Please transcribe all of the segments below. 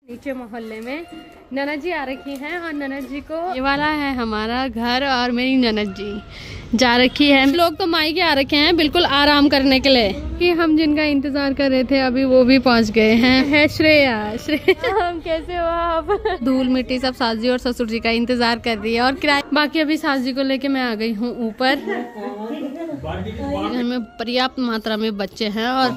नीचे मोहल्ले में ननद जी आ रखी हैं और ननद जी को ये वाला है हमारा घर और मेरी ननद जी जा रखी है। लोग तो मायके आ रखे हैं बिल्कुल आराम करने के लिए कि हम जिनका इंतजार कर रहे थे अभी वो भी पहुंच गए हैं। है श्रेया। हम कैसे हो आप? धूल मिट्टी सब सास जी और ससुर जी का इंतजार कर रही है और किराए बाकी अभी सास जी को लेके मैं आ गई हूँ ऊपर। घर में पर्याप्त मात्रा में बच्चे हैं और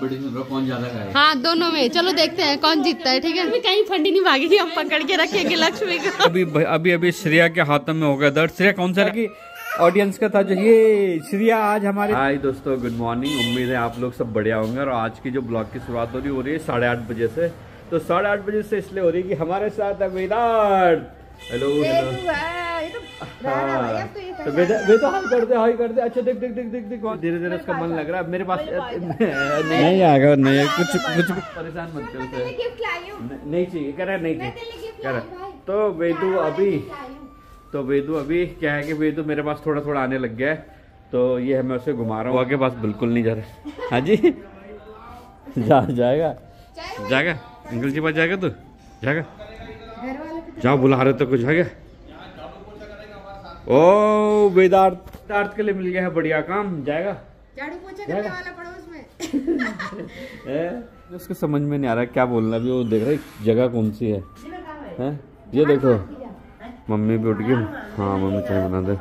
कौन ज्यादा खाएगा? हाँ दोनों में। चलो देखते हैं कौन जीतता है। ठीक है कहीं फंडी नहीं भागेगी, हम पकड़ के रखेंगे लक्ष्मी को। अभी श्रेया के हाथों में हो गया दर्द। श्रेया कौन सा की ऑडियंस का था जो ये श्रेया आज हमारे। हाय दोस्तों, गुड मॉर्निंग। उम्मीद है आप लोग सब बढ़िया होंगे। और आज की जो ब्लॉग की शुरुआत हो रही है 8:30 बजे से। तो 8:30 बजे से इसलिए हो रही है कि हमारे साथ है वेदांत। हेलो तो वे तो हाई कर दे। अच्छा देख देख देख देख देख धीरे धीरे उसका मन लग रहा है। मेरे पास नहीं आएगा। नहीं कुछ परेशान मत कर। नहीं चाहिए कह रहा नहीं कह रहा। तो वेदू अभी क्या है कि वेदू मेरे पास थोड़ा थोड़ा आने लग गया है। तो ये है मैं उसे घुमा रहा हूँ। आगे पास बिल्कुल नहीं जा रहा। हाँ जी जाएगा अंकल जी पास जाएगा। तू जाएगा? जाओ बुला रहे तो कुछ है क्या? ओ वेदांत के लिए मिल गया है बढ़िया काम। जाएगा झाड़ू पोछा करने वाला पड़ोस में। उसको समझ में नहीं आ रहा क्या बोलना। भी वो देख रहा है जगह कौन सी है? ये देखो मम्मी भी उठ गई। हाँ मम्मी चाय बना दे।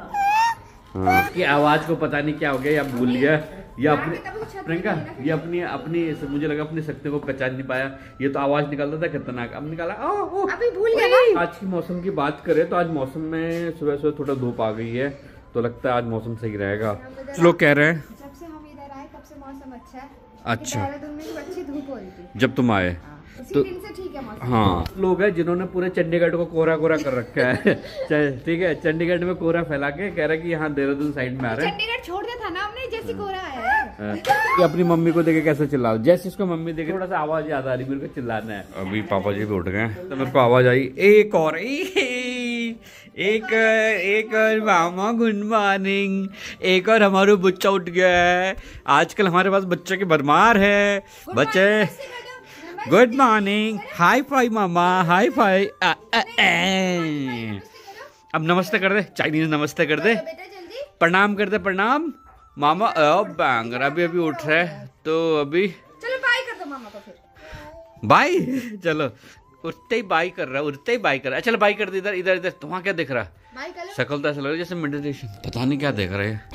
हाँ की आवाज को पता नहीं क्या हो गया या भूल गया या अपनी प्रियंका ये अपनी मुझे लगा अपनी शक्ति को पहचान नहीं पाया। ये तो आवाज निकालता था खतरनाक। अब निकाला अभी भूल गया। आज की मौसम की बात करें तो आज मौसम में सुबह सुबह थोड़ा धूप आ गई है। तो लगता है आज मौसम सही रहेगा। लोग कह रहे हैं जब से हम इधर आए तब से मौसम अच्छा है। अच्छा देहरादून में अच्छी धूप हो रही थी जब तुम आए तो दिन से ठीक है मौसम। हाँ लोग हैं जिन्होंने पूरे चंडीगढ़ को कोहरा कोहरा कर रखा है। ठीक है चंडीगढ़ में कोहरा फैला के कह रहा है कि यहाँ देहरादून साइड में आ रहे हैं। चंडीगढ़ छोड़ दिया था ना हमने जैसी कोहरा है। कि अपनी मम्मी को देखे कैसे चिल्ला जैसे इसको मम्मी देखे थोड़ा सा आवाज याद आ रही मेरे को चिल्लाना है। अभी पापा जी भी उठ गए तो मेरे को आवाज आई एक और मामा गुड मॉर्निंग। एक और हमारा बच्चा उठ गया है। आजकल हमारे पास बच्चे की भरमार है। बच्चे गुड मॉर्निंग। हाई फाई मामा हाई फाई। अब नमस्ते कर दे। चाइनीज नमस्ते कर दे। प्रणाम कर दे। प्रणाम मामा। बैंगर अभी उठ रहा है तो अभी चलो बाय कर दो मामा को फिर। बाय चलो उठते ही बाय कर रहा है। चलो बाय कर दे। इधर तो वहाँ क्या दिख रहा है? शक्ल तो ऐसा लग रहा है जैसे मेडिटेशन। पता नहीं क्या देख रहे हैं।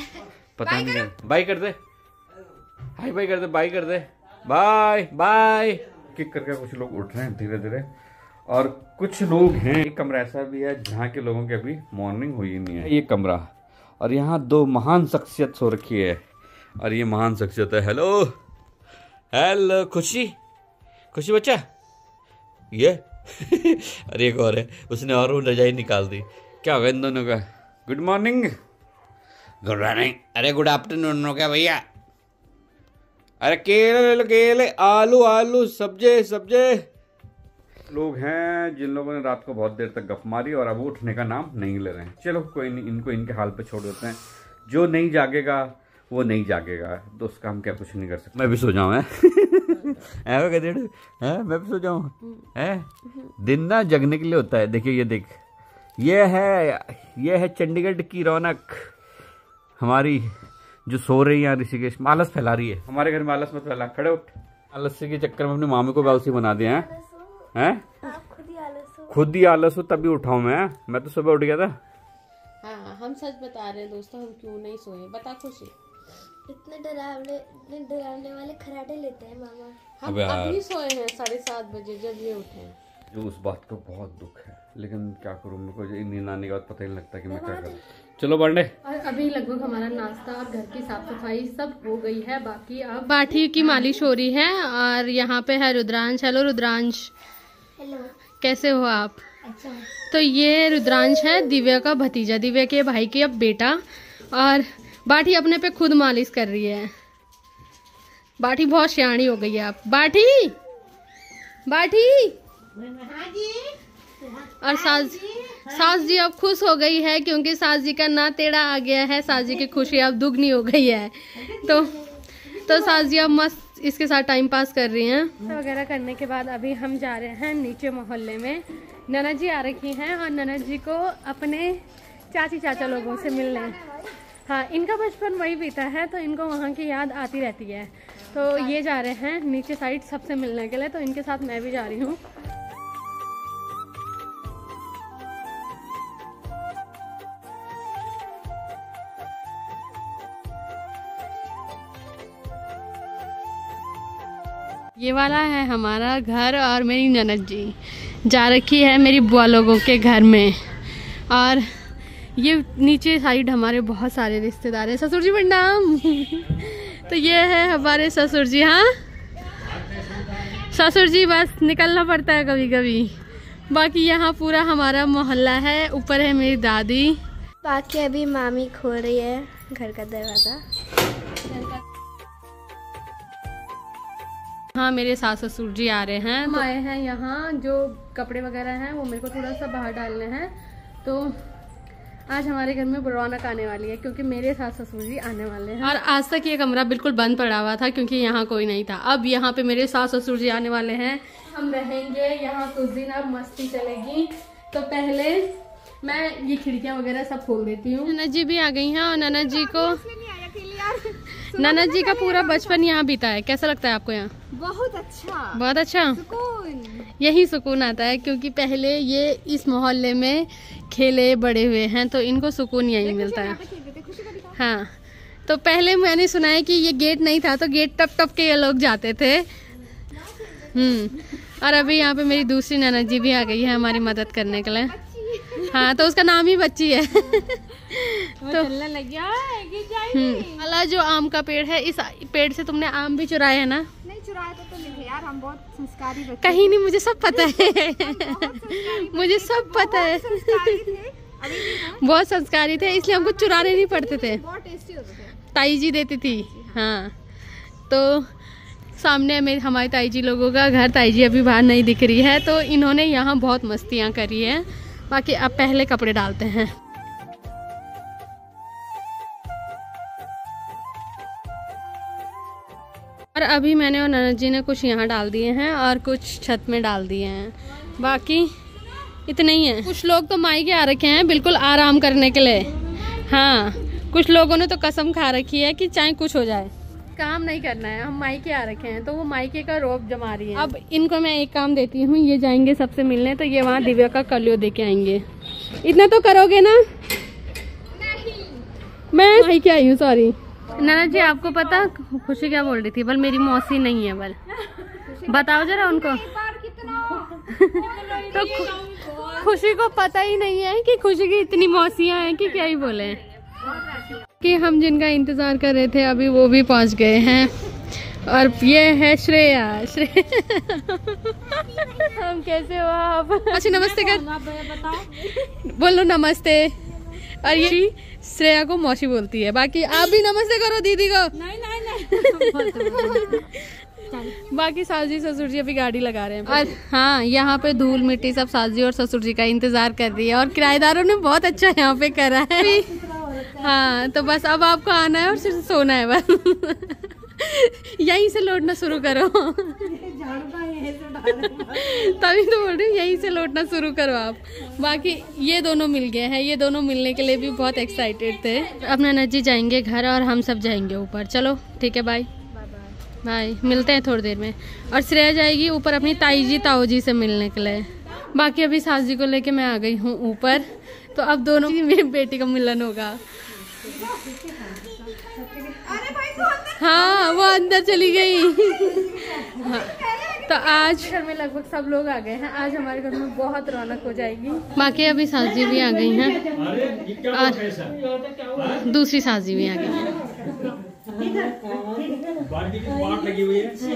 पता नहीं क्या। बाय कर दे। हाय बाय कर दे। बाय कर दे। बाय बाय किक करके कुछ लोग उठ रहे हैं धीरे धीरे। और कुछ लोग हैं। एक कमरा ऐसा भी है जहाँ के लोगों की अभी मॉर्निंग हुई नहीं है। ये कमरा और यहाँ दो महान शख्सियत सो रखी है। और ये महान शख्सियत है हेलो खुशी बच्चा ये अरे एक और है उसने और वो रजाई निकाल दी। क्या होगा इन दोनों का? Good morning. अरे गुड आफ्टरनून हो गया भैया। अरे केले आलू सब्जे। लोग हैं जिन लोगों ने रात को बहुत देर तक गप मारी और अब उठने का नाम नहीं ले रहे हैं। चलो कोई नहीं इनको इनके हाल पे छोड़ देते हैं। जो नहीं जागेगा वो नहीं जागेगा तो उसका हम क्या कुछ नहीं कर सकते। मैं भी सो जाऊँ मैं भी सो जाऊँ। दिन ना जगने के लिए होता है। देखिए ये देख ये है चंडीगढ़ की रौनक हमारी जो सो रही है ऋषिकेश में। आलस फैला रही है। हमारे घर में आलस मत फैला। खड़े उठ। आलस्य के चक्कर में अपनी मामी को बाउसी बना दिया हैं। खुद ही आलस हो तभी उठाऊं मैं तो सुबह उठ गया था। हाँ हम सच बता रहे हैं दोस्तों। हम क्यों नहीं सोए बता खुशी। इतने डरावने वाले खराटे लेते हैं मामा। हम अभी सोए हैं 7:30 बजे जब ये उठे हैं। जो उस बात को बहुत दुख है लेकिन क्या करूं मेरे को नींद आने के बाद पता ही नहीं लगता कि मैं क्या करूं। चलो बढ़ने। और अभी लगभग हमारा नाश्ता और घर की साफ सफाई सब हो गई है। बाकी अब बाठी की मालिश हो रही है। और यहाँ पे है रुद्रांश। हेलो रुद्रांश। हेलो कैसे हो आप? अच्छा। तो ये रुद्रांश है दिव्या का भतीजा, दिव्या के भाई की अब बेटा। और बाठी अपने पे खुद मालिश कर रही है। बाठी बहुत सियाणी हो गई है आप। बाठी और सास जी अब खुश हो गई है क्योंकि सास जी का ना टेढ़ा आ गया है। सास जी की खुशी अब दुगनी हो गई है। तो सास जी अब मस्त इसके साथ टाइम पास कर रही हैं। वगैरह करने के बाद अभी हम जा रहे हैं नीचे मोहल्ले में। ननद जी आ रखी हैं और ननद जी को अपने चाची चाचा लोगों से मिलने। हाँ, इनका बचपन वही बीता है तो इनको वहाँ की याद आती रहती है। तो ये जा रहे हैं नीचे साइड सबसे मिलने के लिए, तो इनके साथ मैं भी जा रही हूँ। ये वाला है हमारा घर और मेरी ननद जी जा रखी है मेरी बुआ लोगों के घर में। और ये नीचे साइड हमारे बहुत सारे रिश्तेदार हैं। ससुर जी प्रणाम। तो ये है हमारे ससुर जी। हाँ ससुर जी, बस निकलना पड़ता है कभी कभी। बाकी यहाँ पूरा हमारा मोहल्ला है। ऊपर है मेरी दादी। बाकी अभी मामी खोल रही है घर का दरवाजा। हाँ, मेरे सास ससुर जी आ रहे हैं। हम आए हैं यहाँ, जो कपड़े वगैरह हैं वो मेरे को थोड़ा सा बाहर डालने हैं। तो आज हमारे घर में रौनक आने वाली है क्योंकि मेरे सास ससुर जी आने वाले हैं। और आज तक ये कमरा बिल्कुल बंद पड़ा हुआ था क्योंकि यहाँ कोई नहीं था। अब यहाँ पे मेरे सास ससुर जी आने वाले हैं। हम रहेंगे यहाँ कुछ दिन, अब मस्ती चलेगी। तो पहले मैं ये खिड़कियाँ वगैरह सब खोल देती हूँ। ननद जी भी आ गई हैं और ननद जी को ननद जी का पूरा बचपन यहाँ बीता है। कैसा लगता है आपको यहाँ? बहुत अच्छा, बहुत अच्छा। सुकून, यही सुकून आता है क्योंकि पहले ये इस मोहल्ले में खेले बड़े हुए हैं तो इनको सुकून यही मिलता है। हाँ, तो पहले मैंने सुना है कि ये गेट नहीं था तो गेट टप टप के ये लोग जाते थे। और अभी यहाँ पे मेरी दूसरी ननद जी भी आ गई है हमारी मदद करने के लिए। हाँ, तो उसका नाम ही बच्ची है। तो चलने लग गया वाला जो आम का पेड़ है, इस पेड़ से तुमने आम भी चुराए है ना? नहीं चुराया तो नहीं है यार, हम बहुत संस्कारी बच्चे। कहीं नहीं, मुझे सब पता है। मुझे सब पता है। बहुत संस्कारी थे इसलिए हमको चुराने नहीं पड़ते थे। बहुत टेस्टी होते थे। ताई जी देती थी। हाँ, तो सामने मेरे हमारी ताई जी लोगों का घर। ताई जी अभी बाहर नहीं दिख रही है तो इन्होंने यहाँ बहुत मस्तियाँ करी है। बाकी अब पहले कपड़े डालते हैं। और अभी मैंने और ननद जी ने कुछ यहाँ डाल दिए हैं और कुछ छत में डाल दिए हैं। बाकी इतने ही हैं। कुछ लोग तो मायके आ रखे हैं बिल्कुल आराम करने के लिए। हाँ, कुछ लोगों ने तो कसम खा रखी है कि चाहे कुछ हो जाए काम नहीं करना है, हम मायके आ रखे हैं। तो वो मायके का रौब जमा रही है। अब इनको मैं एक काम देती हूँ, ये जाएंगे सबसे मिलने तो ये वहाँ दिव्या का कलियो दे के आएंगे। इतना तो करोगे ना? मैं मायके आई हूँ, सॉरी। ननद जी, आपको पता खुशी क्या बोल रही थी? बल मेरी मौसी नहीं है। बल बताओ जरा उनको। तो खुशी को पता ही नहीं है कि खुशी की इतनी मौसियाँ हैं कि क्या ही बोले। कि हम जिनका इंतजार कर रहे थे अभी वो भी पहुंच गए हैं। और ये है श्रेया। हम कैसे हो आप? अच्छा, नमस्ते कर, बोलो नमस्ते। और ये श्रेया को मौसी बोलती है। बाकी आप भी नमस्ते करो दीदी को। नहीं। बाकी सास जी ससुर जी अभी गाड़ी लगा रहे हैं। और हाँ, यहाँ पे धूल मिट्टी सब सास जी और ससुर जी का इंतजार कर रही है। और किराएदारों ने बहुत अच्छा यहाँ पे करा है। हाँ, तो बस अब आपको आना है और सिर्फ सोना है बस। यहीं से लौटना शुरू करो। तभी तो बोल रही हूँ, यहीं से लौटना शुरू करो आप। बाकी ये दोनों मिल गए हैं। ये दोनों मिलने के लिए भी बहुत एक्साइटेड थे। अब ननद जी जाएंगे घर और हम सब जाएंगे ऊपर। चलो ठीक है, बाय बाय, मिलते हैं थोड़ी देर में। और श्रेया जाएगी ऊपर अपनी ताई जी ताऊ जी से मिलने के लिए। बाकी अभी सास जी को लेके मैं आ गई हूँ ऊपर। तो अब दोनों की मेरी बेटी का मिलन होगा। हाँ, वो अंदर चली गई। हाँ, तो आज घर में लगभग सब लोग आ गए हैं। आज हमारे घर में बहुत रौनक हो जाएगी। बाकी अभी सास जी भी आ गई हैं और दूसरी सास जी भी आ गई हैं।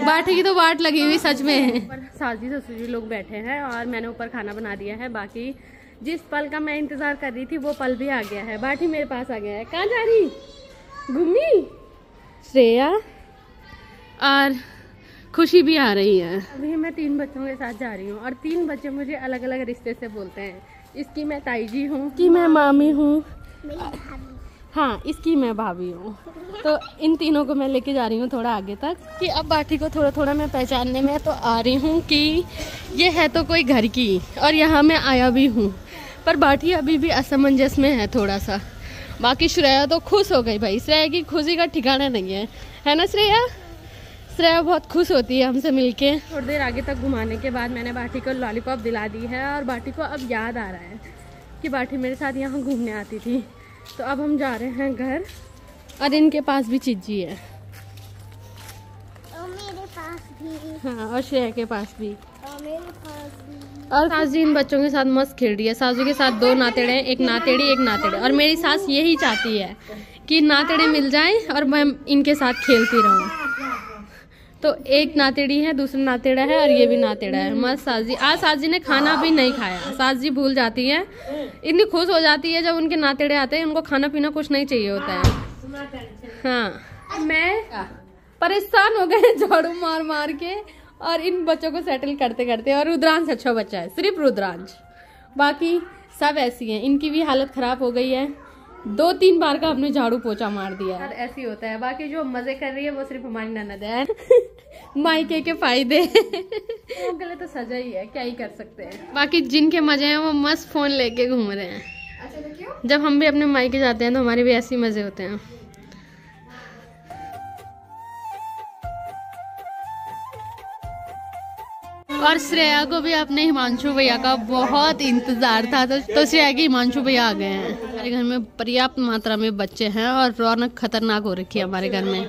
बाटी की तो वाट लगी हुई सच में। सास जी ससुर जी लोग बैठे हैं और मैंने ऊपर खाना बना दिया है। बाकी जिस पल का मैं इंतजार कर रही थी वो पल भी आ गया है। बाटी मेरे पास आ गया है। कहाँ जा रही? घूमी? श्रेया और खुशी भी आ रही है। अभी मैं 3 बच्चों के साथ जा रही हूँ और 3 बच्चे मुझे अलग अलग रिश्ते से बोलते हैं। इसकी मैं ताई जी हूँ, कि मैं मामी हूँ, हाँ, इसकी मैं भाभी हूँ। तो इन तीनों को मैं लेके जा रही हूँ थोड़ा आगे तक कि अब बाटी को थोड़ा थोड़ा मैं पहचानने में तो आ रही हूँ कि ये है तो कोई घर की, और यहाँ मैं आया भी हूँ, पर बाटी अभी भी असमंजस में है थोड़ा सा। बाकी श्रेया तो खुश हो गई भाई, श्रेया की खुशी का ठिकाना नहीं है ना श्रेया? श्रेया बहुत खुश होती है हमसे मिलके। थोड़ी देर आगे तक घुमाने के बाद मैंने बाटी को लॉलीपॉप दिला दी है, और बाटी को अब याद आ रहा है कि बाटी मेरे साथ यहाँ घूमने आती थी। तो अब हम जा रहे हैं घर, और इनके पास भी चीजी है, और मेरे पास भी। हाँ, और श्रेया के पास भी। और मेरे पास भी। और सास जी इन बच्चों के साथ मस्त खेल रही है। सासू के साथ 2 नातेड़े हैं, एक नातेड़ी एक नातेड़े, और मेरी सास यही चाहती है कि नातेड़े मिल जाएं और मैं इनके साथ खेलती रहूं। तो एक नातेड़ी है, दूसरा नातेड़ा है, और ये भी नातेड़ा है। मस्त सास जी। आज सास जी ने खाना भी नहीं खाया। सास जी भूल जाती है, इतनी खुश हो जाती है जब उनके नातेड़े आते हैं, उनको खाना पीना कुछ नहीं चाहिए होता है। हाँ, मैं परेशान हो गए झाड़ू मार मार के और इन बच्चों को सेटल करते करते। और रुद्रांश अच्छा बच्चा है, सिर्फ रुद्रांश, बाकी सब ऐसी हैं। इनकी भी हालत खराब हो गई है, 2-3 बार का हमने झाड़ू पोछा मार दिया है। ऐसे ही होता है। बाकी जो मजे कर रही है वो सिर्फ हमारी ननद है। मायके के फायदे वो गले तो सजा ही है, क्या ही कर सकते हैं। बाकी जिनके मजे हैं वो मस्त फोन लेके घूम रहे हैं। अच्छा तो क्यों? जब हम भी अपने मायके जाते हैं तो हमारे भी ऐसे ही मजे होते हैं। और श्रेया को भी अपने हिमांशु भैया का बहुत इंतजार था, तो श्रेया के हिमांशु भैया आ गए हैं। हमारे घर में पर्याप्त मात्रा में बच्चे हैं और रौनक खतरनाक हो रखी है हमारे घर में।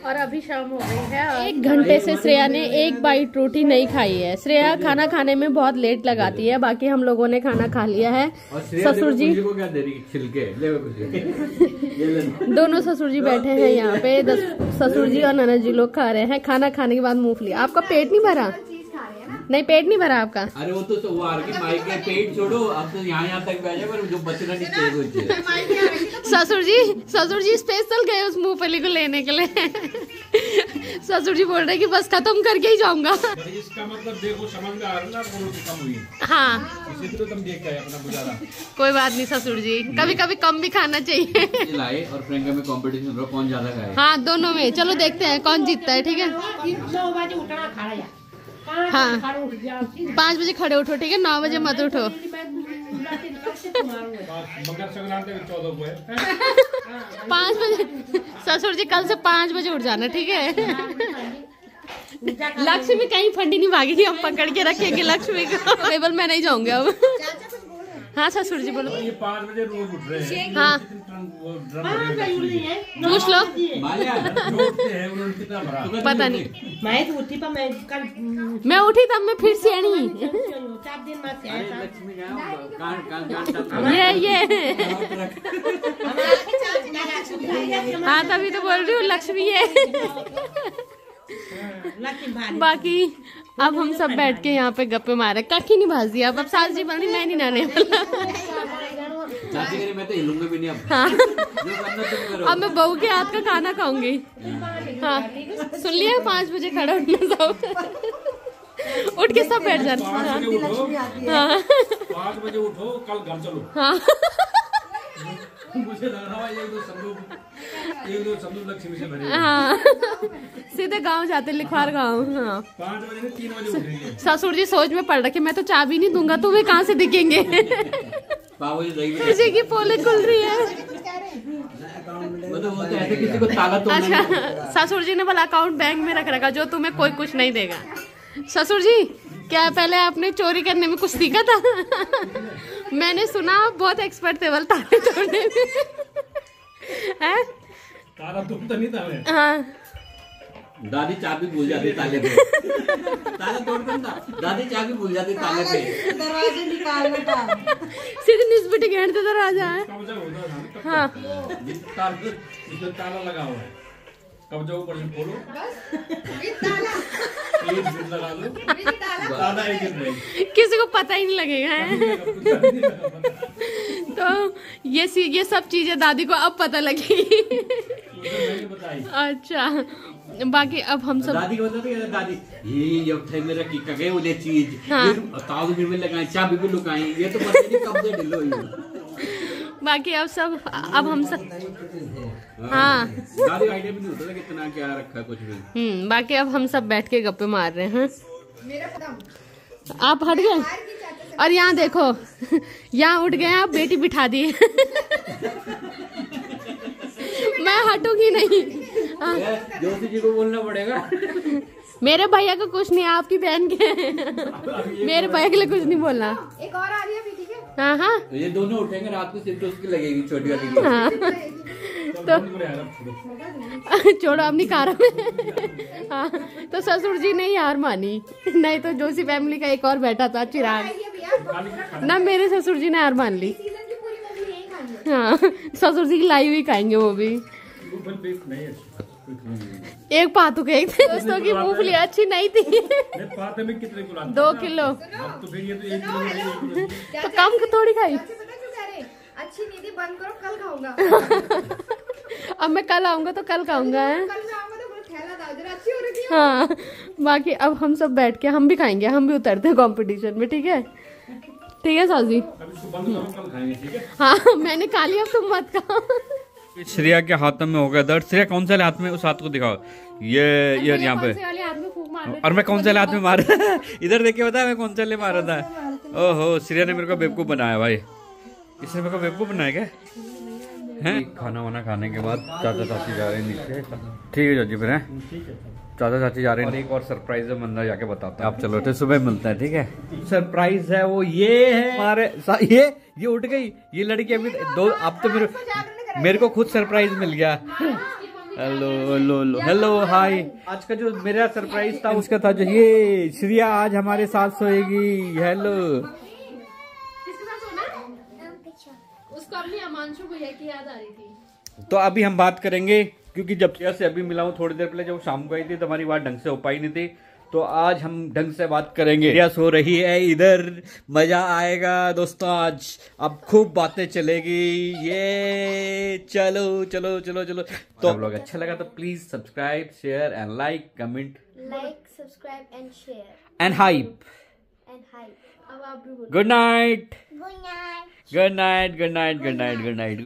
और अभी शाम हो गई है, 1 घंटे से श्रेया ने 1 बाइट रोटी नहीं खाई है। श्रेया खाना खाने में बहुत लेट लगाती है। बाकी हम लोगों ने खाना खा लिया है। ससुर जी को क्या दे रही छिलके दोनों ससुर जी बैठे हैं यहाँ पे। ससुर जी और ननद जी लोग खा रहे हैं। खाना खाने के बाद मूंगफली। आपका पेट नहीं भरा? नहीं, पेट नहीं भरा आपका? अरे वो तो वो आर के माइक के पेट छोड़ो, अब तो यहाँ तक बैठे, पर जो बचना नहीं चाहिए। ससुर जी स्पेशल गए उस मूंगफली को लेने के लिए। ससुर जी बोल रहे कि बस खत्म करके ही जाऊंगा। इसका मतलब देखो समझ में आ रहा है ना, रोटी कम हुई। हाँ, इसी तरह तुम देख के अपना गुजारा। कोई बात नहीं ससुर जी, कभी कभी कम भी खाना चाहिए। लाए और प्रियंका में कंपटीशन हो रहा, कौन ज्यादा खाए। हाँ, दोनों में। चलो देखते हैं कौन जीतता है। ठीक है, 9 बजे उठना खा रहा। हाँ, 5 बजे खड़े उठो, ठीक है? 9 बजे मत उठो। मकर संक्रांति 14 को है। 5 बजे ससुर जी कल से 5 बजे उठ जाना, ठीक है? लक्ष्मी कहीं फंडी नहीं भागेगी, हम पकड़ के रखेंगे लक्ष्मी को। केवल मैं नहीं जाऊंगी अब। हाँ ससुर जी बोलो। ये 5 बजे रोज उठ रहे हैं। हाँ, पूछ लो। पता नहीं, मैं तो उठी पर मैं कल मैं उठी तब मैं फिर से नहीं। 4 दिन बाद से आया ये हाँ, तभी तो बोल रही हूँ लक्ष्मी है। बाकी अब हम सब बैठ के यहाँ पे गप्पे मारे। काकी नहीं भाज दिया। अब सास जी बोल रही मैं नहीं नाने वाला। मैं तो हिलूंगा भी नहीं अब। हाँ, जो करना तुम करो। अब मैं बहू के हाथ का खाना खाऊंगी। हाँ, सुन लिया? 5 बजे खड़ा उठना सब। उठ के सब बैठ जाना। हाँ, 5 बजे उठो, कल घर चलो। हाँ, मुझे लग रहा है ये दो संदूक लक्ष्मी से भरे। हाँ, सीधे गांव जाते, लिखवार गांव। हाँ, 5 बजे ने 3 बजे उठेंगे। ससुर जी सोच में पड़ रखे, मैं तो चाबी नहीं दूंगा, तुम्हें कहाँ से दिखेंगे? किसी की पोले खुल रही है। मतलब वो तो ऐसे किसी को ताला तोड़ना नहीं। अच्छा, ससुर जी ने बोला अकाउंट बैंक में रख रखा, जो तुम्हें कोई कुछ नहीं देगा। ससुर जी, क्या पहले आपने चोरी करने में कुछ सीखा था? मैंने सुना आप बहुत एक्सपर्ट थे ताले तोड़ने में। हैं? ताला तोड़ता नहीं था मैं। हाँ, दादी चाबी भूल जाती ताले पे। ताला तोड़ता था, दादी चाबी भूल जाती ताले पे। दरवाजे निकालना था। सीधे निस्बिटी घेरते दरवाजा है। कब्जा होता था ना, हाँ, जिसमें ताला लगा हुआ है, कब्जा ऊपर से खोलो, एक जिद लगा लो, ताला एक दिन नहीं। किसी को पता ही नहीं लगेगा है। तो ये सब चीजें दादी को अब पता लगी। मैंने बताई। अच्छा, बाकी अब हम सब दादी को बताते हैं, दादी ये जब थे मेरा की कगे वाले चीज हाँ। ताऊ में लगाए, चाबी भी लुकाएं, ये तो पता नहीं कब से ढिलो हुई। बाकी अब हम सब हाँ आइडिया भी नहीं होता था कितना क्या रखा है कुछ भी। बाकी अब हम सब बैठ के गप्पे मार रहे हैं। आप हट गए और यहाँ देखो यहाँ उठ गए आप, बेटी बिठा दी मैं हटूंगी नहीं। जोशी जी को बोलना पड़ेगा। मेरे भैया को कुछ नहीं, आपकी बहन के मेरे भैया के लिए कुछ नहीं बोलना। एक और आ रही है अभी, ठीक है? हाँ हाँ तो ये दोनों उठेंगे रात को, सिर्फ उसकी लगेगी छोटी वाली की। हाँ तो छोड़ो अपनी कार में। हाँ तो ससुर जी ने हार मानी, नहीं तो जोशी फैमिली का एक और बैठा था चिराग ना, मेरे ससुर जी ने हार मान ली। सीजन की पूरी मूवी यही खानी है। हाँ ससुर जी की लाइव ही खाएंगे वो भी। एक पातू के एक दोस्तों की मूंगफली अच्छी नहीं थी। पाते में कितने को लाते? 2 किलो तो फिर ये तो 1 किलो तो कम थोड़ी खाई। पता क्यों कह रहे? अच्छी नीति बंद करो, कल खाऊंगा। अब मैं कल आऊंगा तो कल खाऊंगा है। कल मैं आऊंगा तो थैला दाओ, जरा अच्छी हो रही है। हाँ बाकी अब हम सब बैठ के हम भी खाएंगे, हम भी उतरते हैं कंपटीशन में। ठीक है ठीक है साजी। अब इसको बंद करो, कल खाएंगे, ठीक है? हाँ मैंने खा लिया, अब तुम मत खाओ। श्रेया के हाथों में हो गया दर्द। श्रेया कौन सा हाथ में, उस हाथ को दिखाओ। ये यहाँ पे, और मैं कौन सा हाथ में मारा इधर देख के बता मैं कौन सा ले मारा था। ओहो श्रेया ने मेरे को बेवकूफ बनाया भाई, इसने मेरे को बेवकूफ बनाया क्या है। खाना वाना खाने के बाद चाचा चाची जा रहे हैं नीचे। ठीक है चाची, फिर है चाचा चाची जा रहे हैं। एक और सरप्राइज है, मंदिर जाके बताते हैं। आप चलो तो सुबह मिलता है, ठीक है। सरप्राइज है वो ये है हमारे ये उठ गई ये लड़की अभी दो। अब तो मेरे को खुद सरप्राइज मिल गया। Hello hello hello hello hi. आज का जो मेरा सरप्राइज था उसका था जो ये श्रेया आज हमारे साथ सोएगी। हेलो, उसको अपनी अमांशु भैया की याद आ रही थी। तो अभी हम बात करेंगे क्योंकि जब श्रेया से अभी मिला हूँ थोड़ी देर पहले, जब शाम को आई थी तो हमारी बात ढंग से हो पाई नहीं थी। तो आज हम ढंग से बात करेंगे। श्रेया सो रही है इधर, मजा आएगा दोस्तों आज। अब खूब बातें चलेगी। ये चलो चलो चलो चलो। तो आप लोग अच्छा लगा तो please subscribe share and like comment like subscribe and share and hype. अब आप भी बोलो good night good night. Good night good night good night good night.